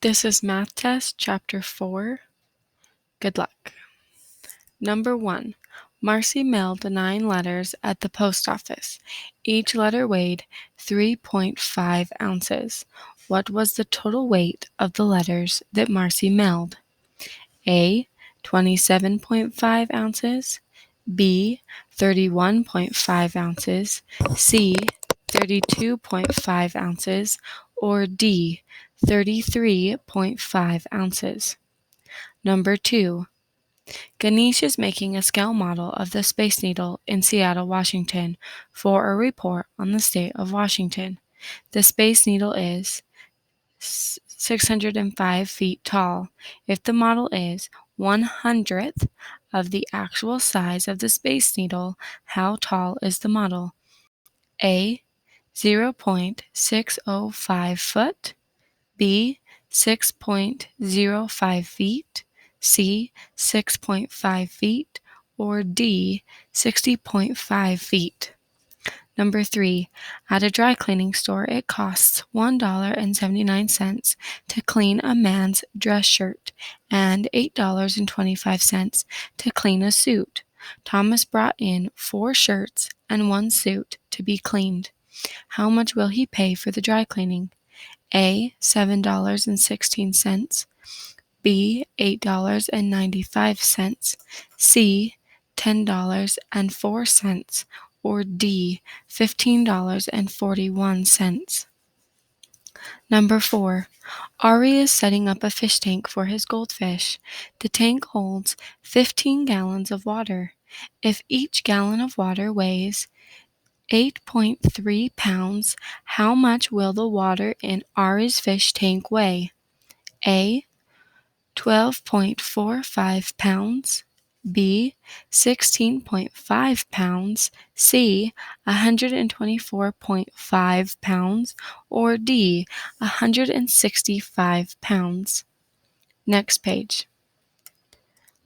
This is Math Test, Chapter 4. Good luck. Number 1. Marcy mailed 9 letters at the post office. Each letter weighed 3.5 ounces. What was the total weight of the letters that Marcy mailed? A. 27.5 ounces. B. 31.5 ounces. C. 32.5 ounces. Or D. 33.5 ounces. Number 2. Ganesh is making a scale model of the Space Needle in Seattle, Washington, for a report on the state of Washington. The Space Needle is 605 feet tall. If the model is 1/100th of the actual size of the Space Needle, how tall is the model? A. 0.605 foot. B. 6.05 feet. C. 6.5 feet. Or D. 60.5 feet. Number 3. At a dry cleaning store, it costs $1.79 to clean a man's dress shirt and $8.25 to clean a suit. Thomas brought in 4 shirts and 1 suit to be cleaned. How much will he pay for the dry cleaning? A. $7.16. B. $8.95. C. $10.04. Or D. $15.41. Number 4. Ari is setting up a fish tank for his goldfish. The tank holds 15 gallons of water. If each gallon of water weighs 8.3 pounds, how much will the water in Ari's fish tank weigh? A. 12.45 pounds. B. 16.5 pounds. C. 124.5 pounds. Or D. 165 pounds. Next page.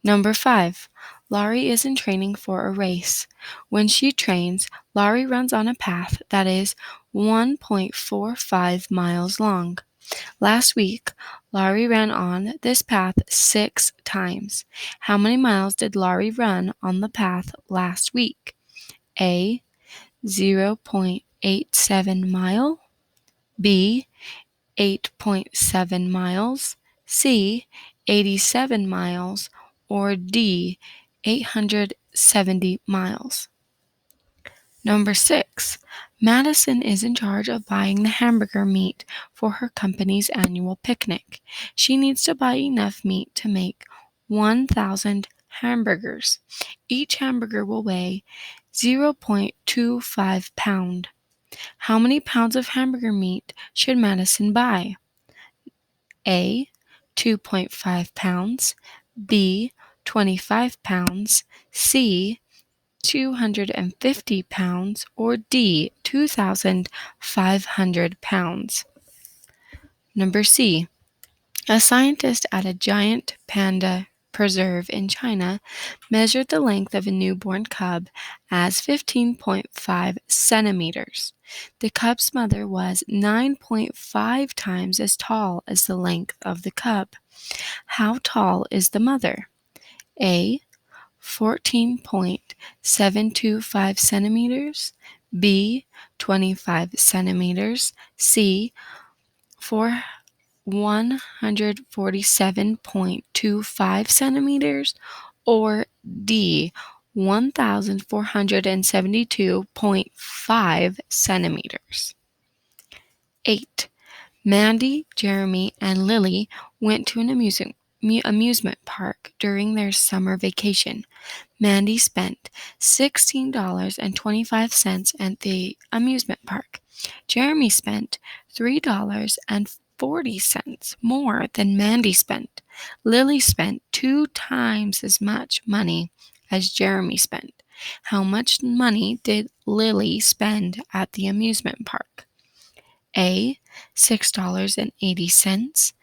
Number 5. Laurie is in training for a race. When she trains, Laurie runs on a path that is 1.45 miles long. Last week, Laurie ran on this path 6 times. How many miles did Laurie run on the path last week? A. 0.87 mile. B. 8.7 miles. C. 87 miles. Or D. 870 miles. Number 6. Madison is in charge of buying the hamburger meat for her company's annual picnic. She needs to buy enough meat to make 1,000 hamburgers. Each hamburger will weigh 0.25 pound. How many pounds of hamburger meat should Madison buy? A. 2.5 pounds. B. 25 pounds. C. 250 pounds, or D. 2,500 pounds. Number C. A scientist at a giant panda preserve in China measured the length of a newborn cub as 15.5 centimeters. The cub's mother was 9.5 times as tall as the length of the cub. How tall is the mother? A. 14.725 centimeters. B. 25 centimeters. C. 147.25 centimeters. Or D. 1,472.5 centimeters. 8. Mandy, Jeremy, and Lily went to an amusement park during their summer vacation. Mandy spent $16.25 at the amusement park. Jeremy spent $3.40 more than Mandy spent. Lily spent 2 times as much money as Jeremy spent. How much money did Lily spend at the amusement park? A. $6.80.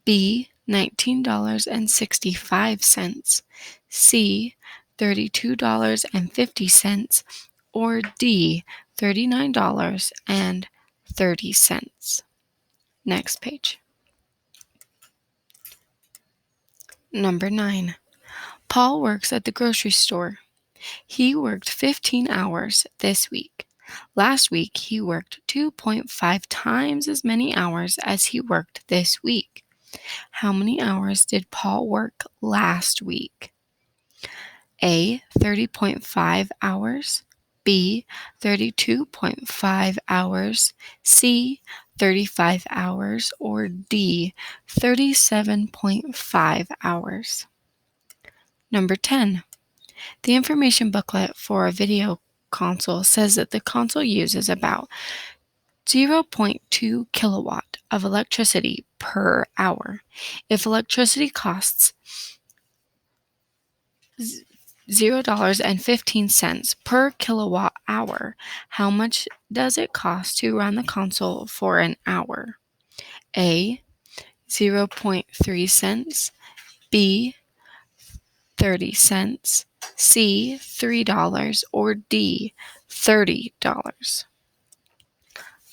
B. $19.65. C. $32.50. Or D. $39.30. Next page. Number 9. Paul works at the grocery store. He worked 15 hours this week. Last week, he worked 2.5 times as many hours as he worked this week. How many hours did Paul work last week? A. 30.5 hours. B. 32.5 hours. C. 35 hours. Or D. 37.5 hours. Number 10. The information booklet for a video console says that the console uses about 0.2 kilowatt of electricity per hour. If electricity costs $0.15 per kilowatt hour, how much does it cost to run the console for an hour? A. 0.3 cents. B. 30 cents. C. $3. Or D. $30.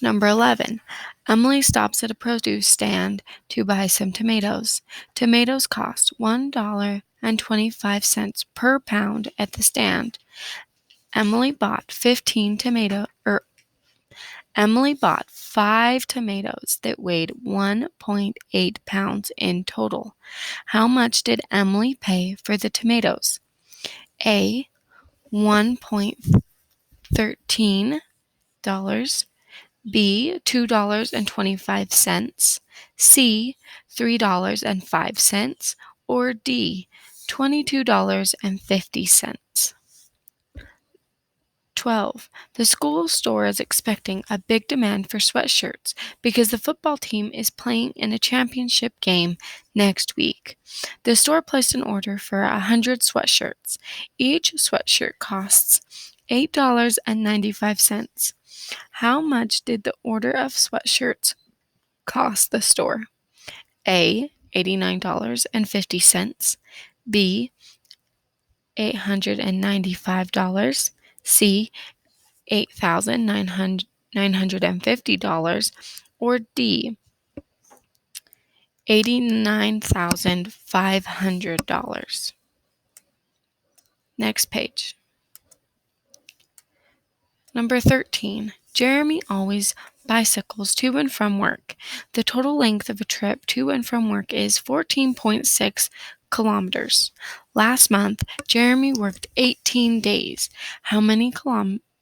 Number 11. Emily stops at a produce stand to buy some tomatoes. Tomatoes cost $1.25 per pound at the stand. Emily bought 5 tomatoes that weighed 1.8 pounds in total. How much did Emily pay for the tomatoes? A. $1.13. B. $2.25. C. $3.05. Or D. $22.50. 12. The school store is expecting a big demand for sweatshirts because the football team is playing in a championship game next week. The store placed an order for 100 sweatshirts. Each sweatshirt costs $8.95. How much did the order of sweatshirts cost the store? A. $89.50. B. $895. C. $8,950. Or D. $89,500. Next page. Number 13. Jeremy always bicycles to and from work. The total length of a trip to and from work is 14.6 kilometers. Last month, Jeremy worked 18 days. How many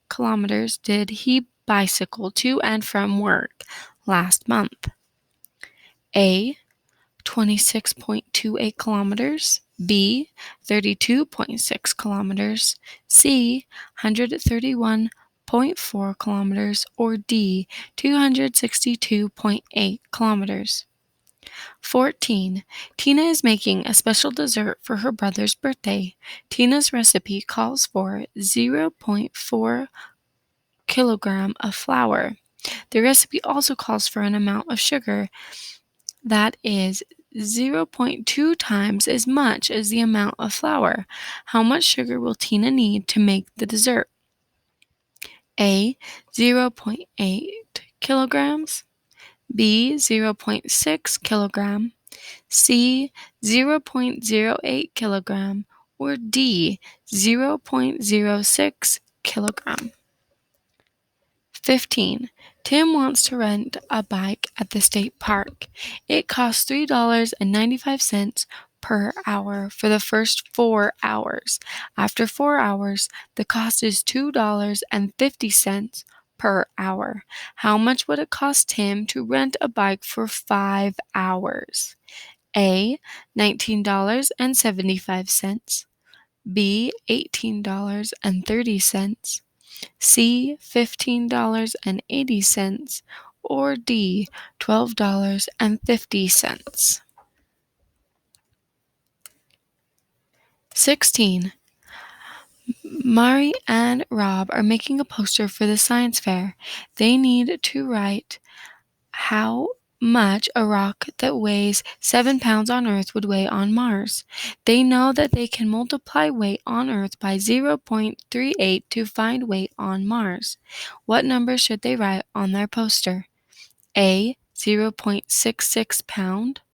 kilometers did he bicycle to and from work last month? A. 26.28 kilometers. B. 32.6 kilometers. C. 131.4 kilometers. Or D. 262.8 kilometers. 14. Tina is making a special dessert for her brother's birthday. Tina's recipe calls for 0.4 kilogram of flour. The recipe also calls for an amount of sugar that is 0.2 times as much as the amount of flour. How much sugar will Tina need to make the dessert? A. 0.8 kilograms. B. 0.6 kilogram. C. 0.08 kilogram. Or D. 0.06 kilogram. 15. Tim wants to rent a bike at the state park. It costs $3.95 per hour for the first 4 hours. After 4 hours, the cost is $2.50 per hour. How much would it cost Tim to rent a bike for 5 hours? A. $19.75. B. $18.30. C. $15.80. Or D. $12.50. 16. Mari and Rob are making a poster for the science fair. They need to write how much a rock that weighs 7 pounds on Earth would weigh on Mars. They know that they can multiply weight on Earth by 0.38 to find weight on Mars. What number should they write on their poster? A. 0.66 pound.